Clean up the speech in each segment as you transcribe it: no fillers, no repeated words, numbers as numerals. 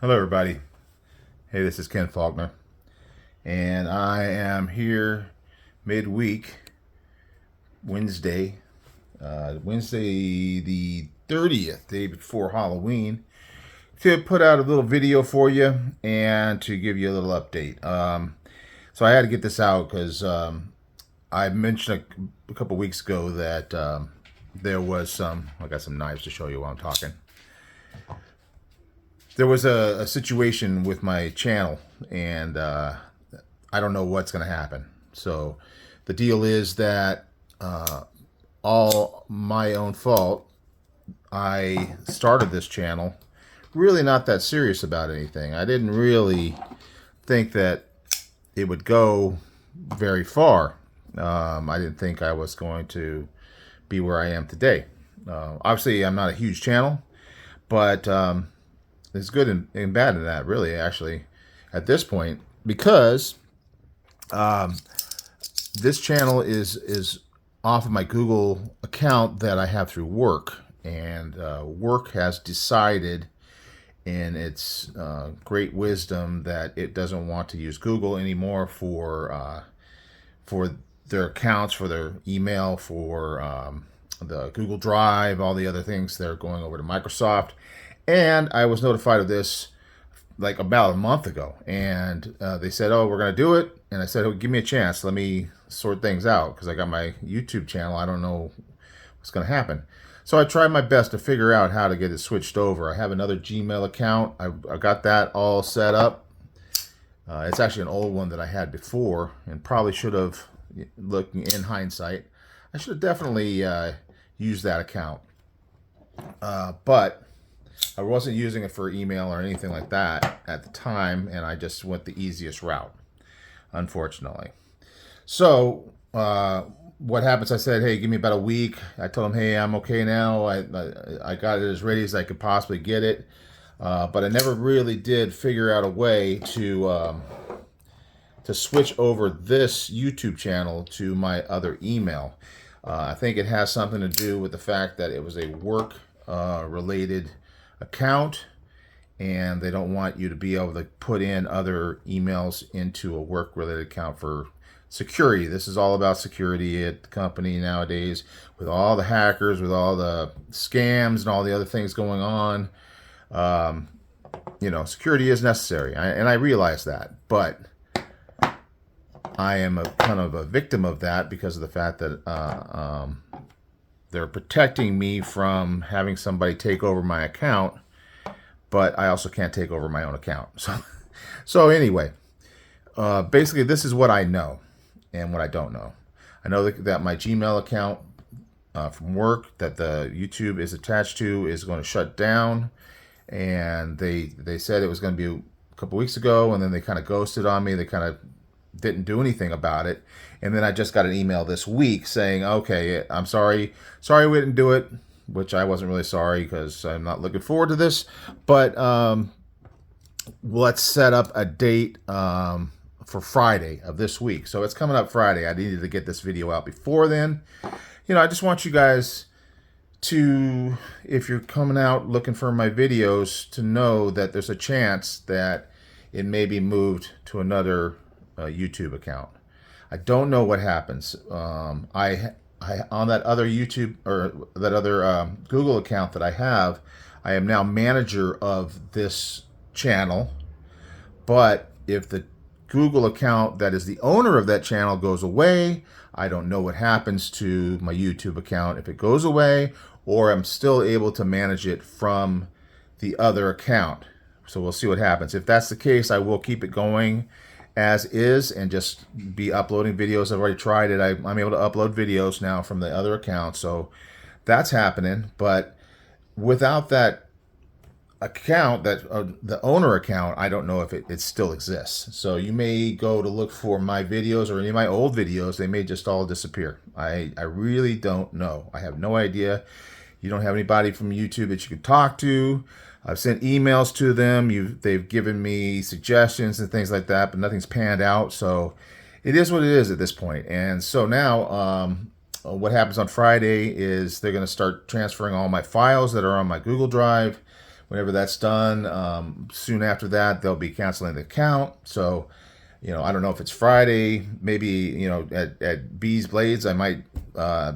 Hello, everybody. Hey, this is Ken Faulkner, and I am here midweek, Wednesday, Wednesday the 30th, day before Halloween, to put out a little video for you and to give you a little update. So I had to get this out because I mentioned a couple weeks ago that there was I got some knives to show you while I'm talking. There was a situation with my channel, and I don't know what's going to happen. So the deal is that all my own fault. I started this channel really not that serious about anything. I didn't really think that it would go very far. I didn't think I was going to be where I am today. Obviously, I'm not a huge channel, but there's good and bad in that, really, actually, at this point, because this channel is off of my Google account that I have through work, and work has decided in its great wisdom that it doesn't want to use Google anymore for their accounts, for their email, for the Google Drive, all the other things. They're going over to Microsoft. And I was notified of this like about a month ago. And they said, oh, we're going to do it. And I said, oh, give me a chance. Let me sort things out because I got my YouTube channel. I don't know what's going to happen. So I tried my best to figure out how to get it switched over. I have another Gmail account. I got that all set up. It's actually an old one that I had before and probably should have, looking in hindsight, I should have definitely used that account. But I wasn't using it for email or anything like that at the time, and I just went the easiest route, unfortunately. So what happens, I said, hey, give me about a week. I told him, hey, I'm okay now. I got it as ready as I could possibly get it. But I never really did figure out a way to switch over this YouTube channel to my other email. I think it has something to do with the fact that it was a work related account, and they don't want you to be able to put in other emails into a work related account for security. This is all about security at the company nowadays, with all the hackers, with all the scams and all the other things going on. Security is necessary, and I realize that, but I am a kind of a victim of that because of the fact that they're protecting me from having somebody take over my account, but I also can't take over my own account. So anyway, basically this is what I know and what I don't know. I know that my Gmail account from work that the YouTube is attached to is going to shut down, and they said it was going to be a couple weeks ago, and then they kind of ghosted on me. They kind of didn't do anything about it. And then I just got an email this week saying, okay, I'm sorry we didn't do it, which I wasn't really sorry because I'm not looking forward to this. But let's set up a date for Friday of this week. So it's coming up Friday. I needed to get this video out before then. I just want you guys to, if you're coming out looking for my videos, to know that there's a chance that it may be moved to another YouTube account. I don't know what happens. I on that other YouTube or that other Google account that I am now manager of this channel. But if the Google account that is the owner of that channel goes away, I don't know what happens to my YouTube account if it goes away, or I'm still able to manage it from the other account. So we'll see what happens. If that's the case, I will keep it going as is and just be uploading videos. I've already tried it. I'm able to upload videos now from the other account, so that's happening. But without that account, that the owner account, I don't know if it still exists. So you may go to look for my videos or any of my old videos, they may just all disappear. I really don't know. I have no idea. You don't have anybody from YouTube that you can talk to. I've sent emails to them. They've given me suggestions and things like that, but nothing's panned out. So it is what it is at this point. And so now what happens on Friday is they're going to start transferring all my files that are on my Google Drive, Whenever that's done, soon after that, they'll be canceling the account. So, I don't know if it's Friday. Maybe, at B's Blades, I might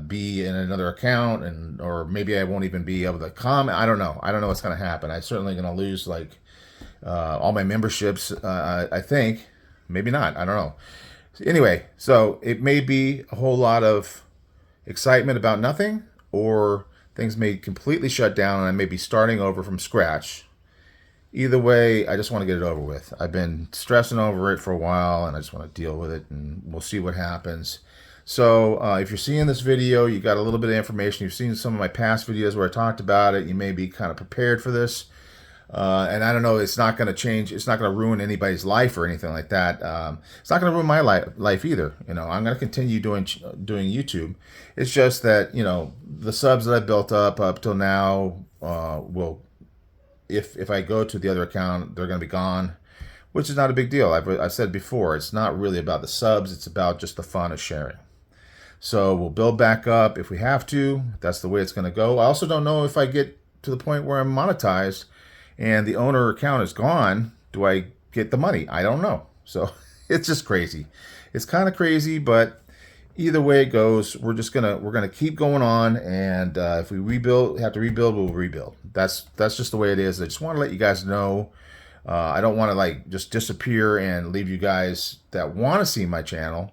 be in another account, or maybe I won't even be able to comment. I don't know. I don't know what's going to happen. I'm certainly going to lose all my memberships. I think maybe not. I don't know. Anyway, so it may be a whole lot of excitement about nothing, or things may completely shut down and I may be starting over from scratch. Either way, I just want to get it over with. I've been stressing over it for a while, and I just want to deal with it, and we'll see what happens. So if you're seeing this video, you got a little bit of information. You've seen some of my past videos where I talked about it. You may be kind of prepared for this. And I don't know, it's not going to change. It's not going to ruin anybody's life or anything like that. It's not going to ruin my life either. I'm going to continue doing YouTube. It's just that, the subs that I built up till now will, if I go to the other account, they're going to be gone, which is not a big deal. I've said before, it's not really about the subs. It's about just the fun of sharing. So we'll build back up if we have to. That's the way it's going to go. I also don't know if I get to the point where I'm monetized and the owner account is gone, do I get the money? I don't know. So it's just crazy. It's kind of crazy, but either way it goes, we're gonna keep going on, and if we have to rebuild, we'll rebuild. That's just the way it is. I just want to let you guys know. I don't want to just disappear and leave you guys that want to see my channel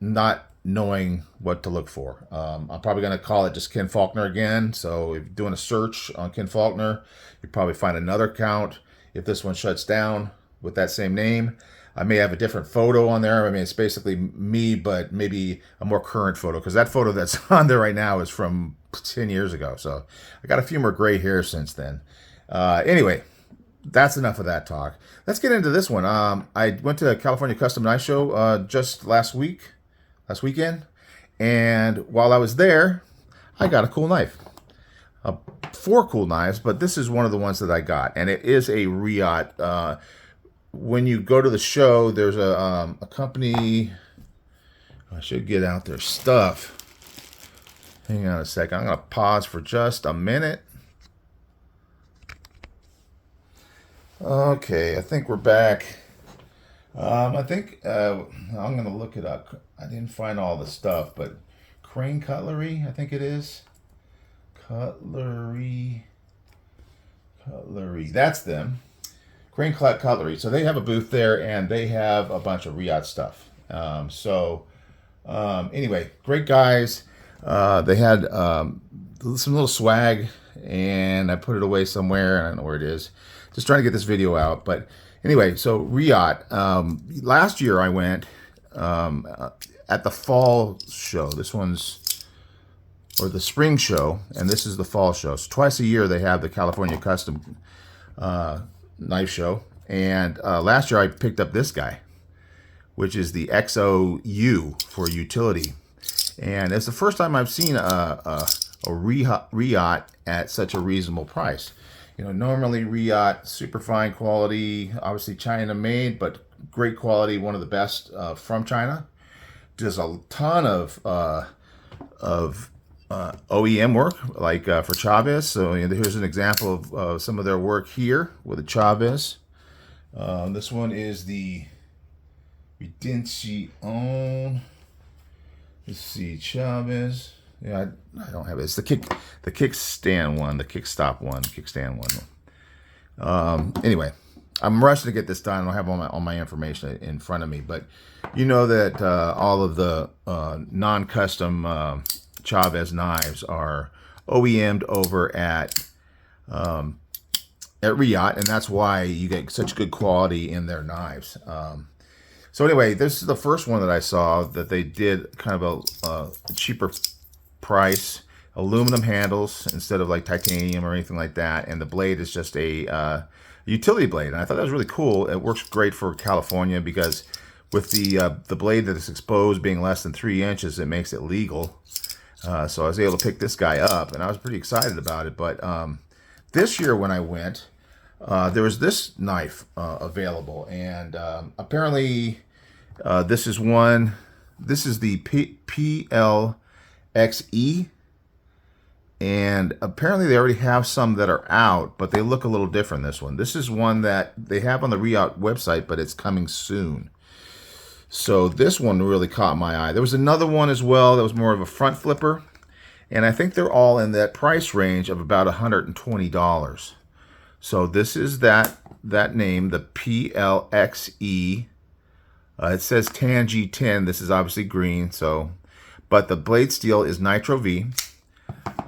not knowing what to look for. I'm probably going to call it just Ken Faulkner again. So if you're doing a search on Ken Faulkner, you probably find another account. If this one shuts down with that same name, I may have a different photo on there. I mean, it's basically me, but maybe a more current photo, because that photo that's on there right now is from 10 years ago. So I got a few more gray hairs since then. Anyway, that's enough of that talk. Let's get into this one. I went to a California Custom Knife Show just last weekend, and while I was there, I got a cool knife. 4 cool knives, but this is one of the ones that I got, and it is a Reate. When you go to the show, there's a company. I should get out their stuff. Hang on a second. I'm going to pause for just a minute. Okay, I think we're back. I think I'm going to look it up. I didn't find all the stuff, but Crane Cutlery, I think it is. Cutlery. That's them. Crane Cutlery. So they have a booth there, and they have a bunch of Reate stuff. Anyway, great guys. They had some little swag, and I put it away somewhere. I don't know where it is. Just trying to get this video out. But anyway, so Reate. Last year I went at the fall show. This one's, or the spring show, and this is the fall show. So twice a year they have the California Custom Knife Show. And last year I picked up this guy, which is the XOU for utility. And it's the first time I've seen a Reate at such a reasonable price. Normally Reate, super fine quality, obviously China made, but great quality, one of the best from China. Does a ton of OEM work, like for Chavez. So here's an example of some of their work here with the Chavez. This one is the Redencion. Let's see, Chavez. Yeah, I don't have it. It's the kickstand one, the kickstand one. Anyway, I'm rushing to get this done. I don't have all my information in front of me, but you know that all of the non-custom Chavez knives are OEM'd over at Reate, and that's why you get such good quality in their knives. So anyway, this is the first one that I saw that they did kind of a cheaper price, aluminum handles instead of like titanium or anything like that, and the blade is just a utility blade. And I thought that was really cool. It works great for California because with the blade that is exposed being less than 3 inches, it makes it legal. So I was able to pick this guy up, and I was pretty excited about it. But this year when I went, there was this knife available, and apparently this is the PLXE, And apparently they already have some that are out, but they look a little different, this one. This is one that they have on the Reate website, but it's coming soon. So this one really caught my eye. There was another one as well that was more of a front flipper. And I think they're all in that price range of about $120. So this is that name, the PLXE. It says Tan G10. This is obviously green. But the blade steel is Nitro V.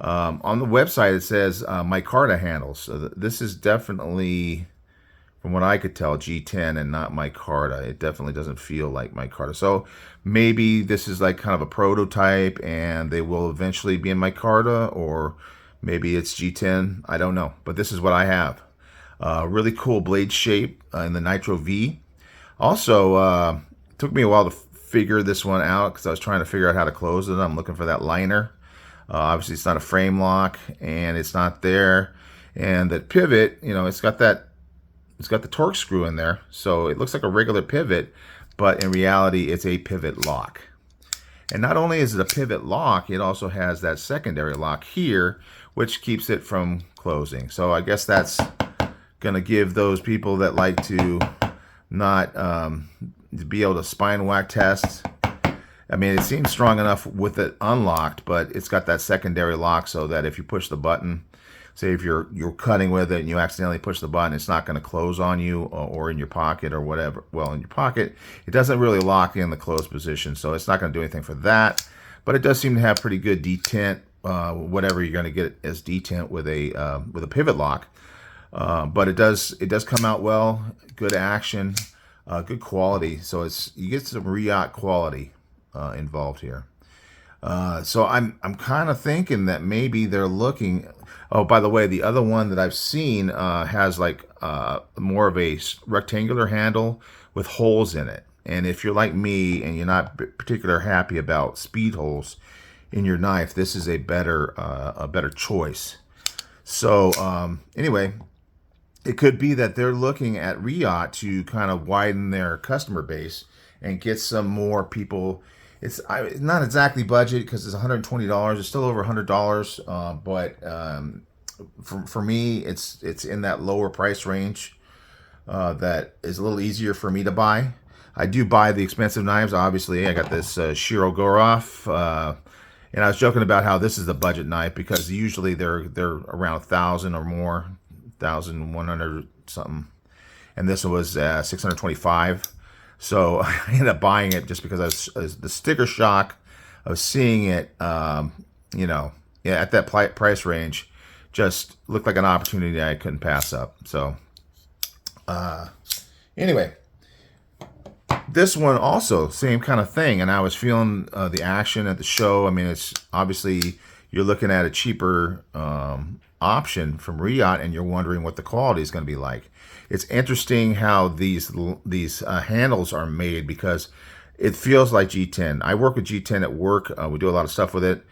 On the website, it says micarta handles. So this is definitely, from what I could tell, G10 and not micarta. It definitely doesn't feel like micarta. So maybe this is like kind of a prototype and they will eventually be in micarta, or maybe it's G10. I don't know. But this is what I have. Really cool blade shape in the Nitro V. Also, took me a while to figure this one out because I was trying to figure out how to close it. I'm looking for that liner. Obviously, it's not a frame lock, and it's not there. And the pivot, it's got the torque screw in there, so it looks like a regular pivot, but in reality, it's a pivot lock. And not only is it a pivot lock, it also has that secondary lock here, which keeps it from closing. So I guess that's going to give those people that like to not be able to spine whack test. I mean, it seems strong enough with it unlocked, but it's got that secondary lock so that if you push the button, say if you're cutting with it and you accidentally push the button, it's not going to close on you or in your pocket or whatever. Well, in your pocket, it doesn't really lock in the closed position, so it's not going to do anything for that. But it does seem to have pretty good detent, whatever you're going to get as detent with a pivot lock. But it does come out well, good action, good quality. So you get some Reate quality involved here. So I'm kind of thinking that maybe they're looking. Oh, by the way, the other one that I've seen has like more of a rectangular handle with holes in it. And if you're like me and you're not particularly happy about speed holes in your knife, this is a better choice. So anyway, it could be that they're looking at Reate to kind of widen their customer base and get some more people. It's not exactly budget because it's $120. It's still over $100, but for me, it's in that lower price range that is a little easier for me to buy. I do buy the expensive knives. Obviously, I got this Shiro Goroff, and I was joking about how this is the budget knife because usually they're around 1,000 or more, 1,100 something, and this one was 625. So I ended up buying it just because I was the sticker shock of seeing it, at that price range, just looked like an opportunity I couldn't pass up. So anyway, this one also same kind of thing, and I was feeling the action at the show. I mean, it's obviously you're looking at a cheaper option from Reate, and you're wondering what the quality is going to be like. It's interesting how these handles are made because it feels like G10. I work with G10 at work. We do a lot of stuff with it,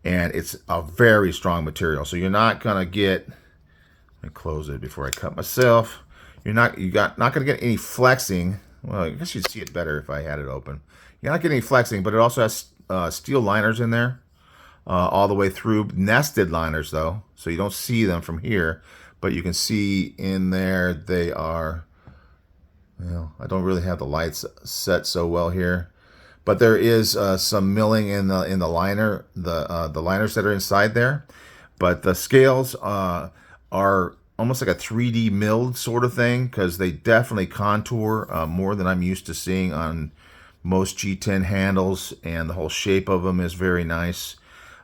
and it's a very strong material. So you're not gonna get. Let me close it before I cut myself. You're not gonna get any flexing. Well, I guess you'd see it better if I had it open. You're not getting any flexing, but it also has steel liners in there all the way through. Nested liners though, so you don't see them from here. But you can see in there they are, I don't really have the lights set so well here, but there is some milling in the liner, the liners that are inside there. But the scales are almost like a 3D milled sort of thing because they definitely contour more than I'm used to seeing on most G10 handles, and the whole shape of them is very nice.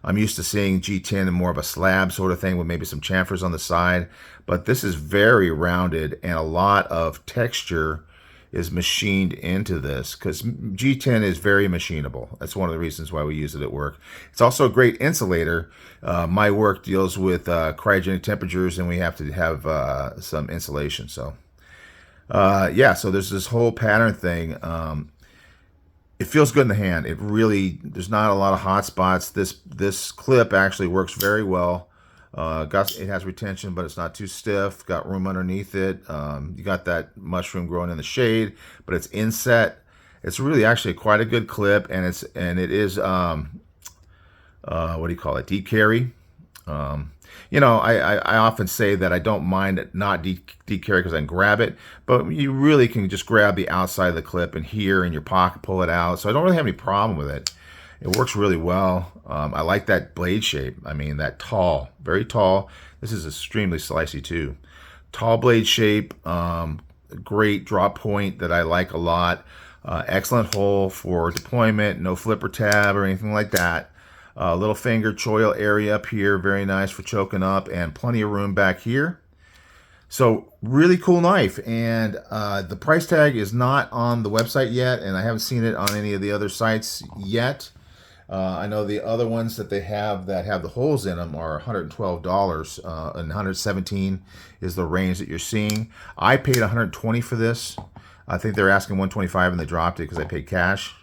I'm used to seeing G10 in more of a slab sort of thing with maybe some chamfers on the side, but this is very rounded and a lot of texture is machined into this because G10 is very machinable. That's one of the reasons why we use it at work. It's also a great insulator. My work deals with cryogenic temperatures, and we have to have some insulation. So so there's this whole pattern thing. It feels good in the hand. It really, there's not a lot of hot spots. This clip actually works very well. It has retention, but it's not too stiff. Got room underneath it. You got that mushroom growing in the shade, but it's inset. It's really actually quite a good clip, and it is what do you call it? Deep carry. You know, I often say that I don't mind it not decarry because I can grab it, but you really can just grab the outside of the clip and here in your pocket, pull it out. So I don't really have any problem with it. It works really well. I like that blade shape. I mean, that tall, very tall. This is extremely slicey too. Tall blade shape, great drop point that I like a lot. Excellent hole for deployment, no flipper tab or anything like that. Little finger choil area up here, very nice for choking up, and plenty of room back here. So really cool knife, and the price tag is not on the website yet, and I haven't seen it on any of the other sites yet. I know the other ones that they have that have the holes in them are $112, and $117 is the range that you're seeing. I paid $120 for this. I think they're asking $125 and they dropped it because I paid cash.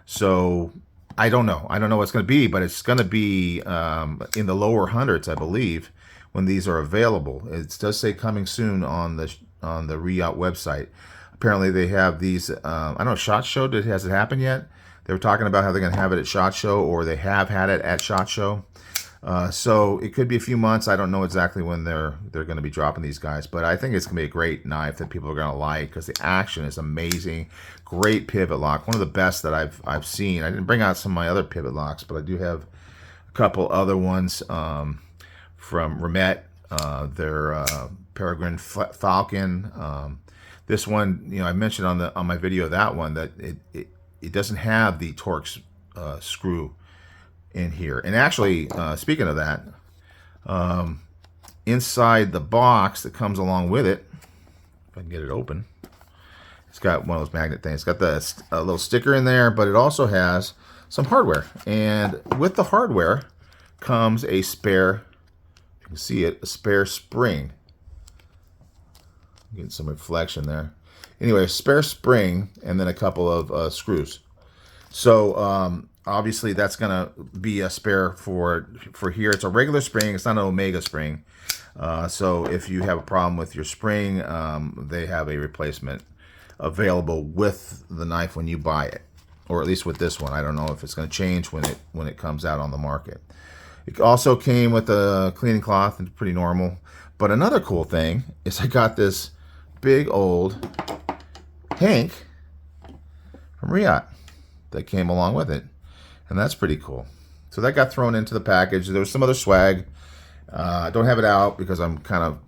So I don't know. I don't know what it's going to be, but it's going to be in the lower hundreds, I believe, when these are available. It does say coming soon on the Reate website. Apparently they have these, I don't know, SHOT Show, has it happened yet? They were talking about how they're going to have it at SHOT Show, or they have had it at SHOT Show. So it could be a few months. I don't know exactly when they're going to be dropping these guys, but I think it's going to be a great knife that people are going to like because the action is amazing. Great pivot lock, one of the best that I've seen. I didn't bring out some of my other pivot locks, but I do have a couple other ones from Reate, their Peregrine Falcon. This one, you know, I mentioned on my video that one that it doesn't have the Torx screw in here. And actually, speaking of that, inside the box that comes along with it, if I can get it open, it's got one of those magnet things. It's got a little sticker in there, but it also has some hardware. And with the hardware comes a spare, you can see it, a spare spring. Getting some reflection there. Anyway, a spare spring and then a couple of screws. So obviously that's gonna be a spare for here. It's a regular spring. It's not an Omega spring. So if you have a problem with your spring, they have a replacement available with the knife when you buy it, or at least with this one. I don't know if it's going to change when it comes out on the market. It also came with a cleaning cloth, and pretty normal. But another cool thing is I got this big old hank from Reate that came along with it, and that's pretty cool. So that got thrown into the package. There was some other swag. I don't have it out because I'm kind of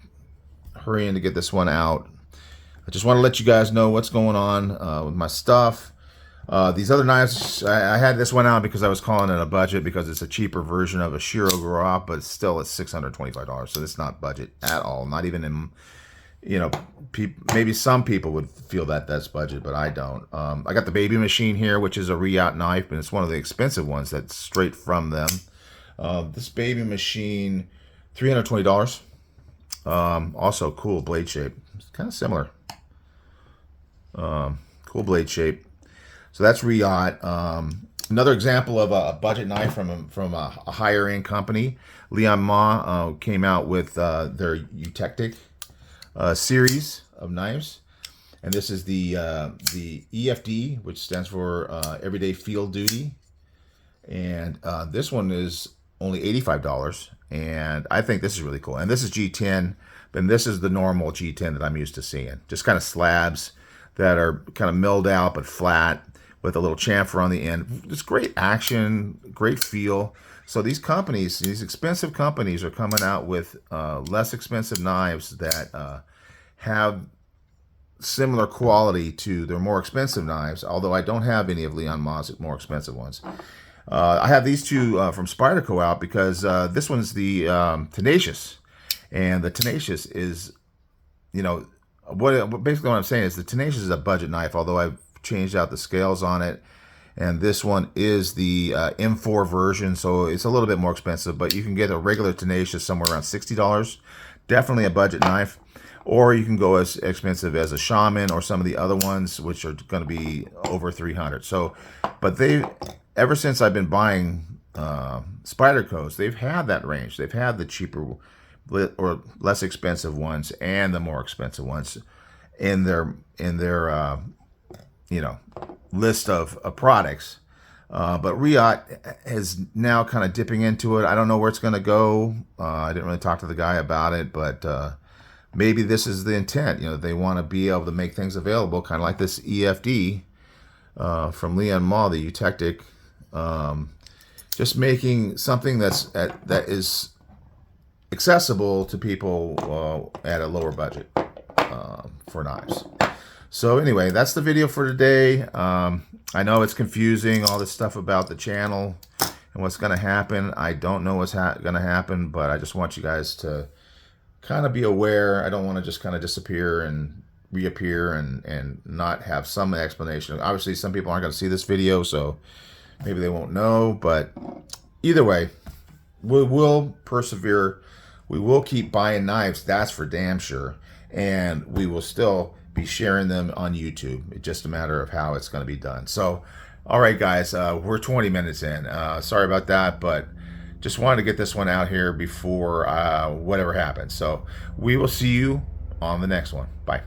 hurrying to get this one out. I just want to let you guys know what's going on with my stuff. These other knives, I had this one out because I was calling it a budget because it's a cheaper version of a Shiro Garop, but still it's $625, so it's not budget at all. Not even in, you know, maybe some people would feel that that's budget, but I don't. I got the baby machine here, which is a Reate knife, and it's one of the expensive ones that's straight from them. This baby machine, $320. Also cool blade shape. It's kind of similar. Cool blade shape. So that's Reate. Another example of a budget knife from a higher end company. Lian Ma came out with their Eutectic series of knives, and this is the EFD, which stands for Everyday Field Duty, and this one is only $85, and I think this is really cool. And this is G10, and this is the normal G10 that I'm used to seeing, just kind of slabs that are kind of milled out but flat with a little chamfer on the end. Just great action, great feel. So these companies, these expensive companies, are coming out with less expensive knives that have similar quality to their more expensive knives, although I don't have any of Lian Ma's more expensive ones. I have these two from Spyderco out because this one's the Tenacious. And the Tenacious is, you know, basically what I'm saying is the Tenacious is a budget knife, although I've changed out the scales on it. And this one is the M4 version, so it's a little bit more expensive, but you can get a regular Tenacious somewhere around $60. Definitely a budget knife. Or you can go as expensive as a Shaman or some of the other ones, which are going to be over $300. So, but ever since I've been buying Spydercos, they've had that range. They've had the cheaper or less expensive ones and the more expensive ones in their you know, list of products. But Reate is now kind of dipping into it. I don't know where it's going to go. I didn't really talk to the guy about it, but maybe this is the intent. You know, they want to be able to make things available, kind of like this EFD from Leon Mall, the Eutectic. Just making something that is accessible to people at a lower budget for knives. So anyway, that's the video for today. I know it's confusing, all this stuff about the channel and what's going to happen. I don't know what's going to happen, but I just want you guys to kind of be aware. I don't want to just kind of disappear and reappear and not have some explanation. Obviously, some people aren't going to see this video, so maybe they won't know. But either way, we will persevere. We will keep buying knives, that's for damn sure. And we will still be sharing them on YouTube. It's just a matter of how it's going to be done. So, all right, guys, we're 20 minutes in. Sorry about that, but just wanted to get this one out here before whatever happens. So we will see you on the next one. Bye.